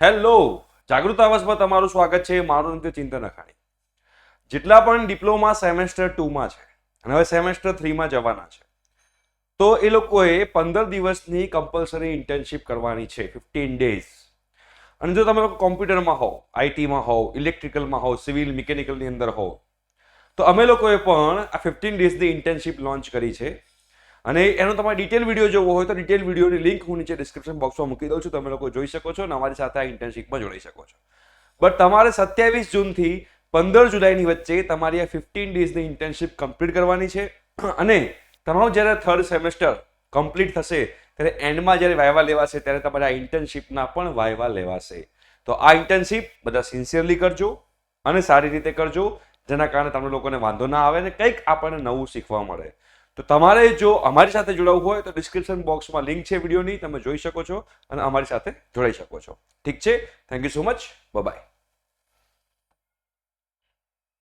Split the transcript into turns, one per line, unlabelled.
Hello, જાગૃત આવાસમાં તમારું સ્વાગત છે. મારું નામ છે ચિંતન અખાણી. જેટલા પણ ડિપ્લોમા સેમેસ્ટર 2માં છે અને હવે સેમેસ્ટર 3માં જવાના છે, તો એ લોકોએ 15 દિવસની કમ્પલસરી ઇન્ટર્નશિપ કરવાની છે, 15 ડેઝ. અને જો તમે કોમ્પ્યુટરમાં હોવ, આઈટીમાં હોવ, ઇલેક્ટ્રિકલમાં હોવ, સિવિલ મિકેનિકલની અંદર હોવ, તો અમે લોકોએ પણ આ 15 ડેઝની ઇન્ટર્નશિપ લોન્ચ કરી છે. અને એનો તમારે ડિટેલ વિડીયો જોવો હોય તો ડિટેલ વિડીયોની લિંક હું નીચે ડિસ્ક્રિપ્શન બોક્સમાં મૂકી દઉં છું. તમે લોકો જોઈ શકો છો અને અમારી સાથે આ ઇન્ટર્નશિપમાં જોડાઈ શકો છો. બટ તમારે 27 જૂનથી 15 જુલાઈની વચ્ચે તમારી આ 15 ડેઝની ઇન્ટર્નશિપ કમ્પ્લીટ કરવાની છે. અને તમારું જ્યારે થર્ડ સેમેસ્ટર કમ્પ્લીટ થશે ત્યારે એન્ડમાં જ્યારે વાયવા લેવાશે ત્યારે તમારે આ ઇન્ટર્નશિપના પણ વાયવા લેવાશે. તો આ ઇન્ટર્નશિપ બધા સિન્સિયરલી કરજો અને સારી રીતે કરજો, જેના કારણે તમને લોકોને વાંધો ના આવે અને કંઈક આપણને નવું શીખવા મળે. તો તમારે જો અમારી સાથે જોડાવવું હોય તો ડિસ્ક્રિપ્શન બોક્સમાં લિંક છે વિડીયોની, તમે જોઈ શકો છો અને અમારી સાથે જોડાઈ શકો છો. ઠીક છે, thank you so much, by.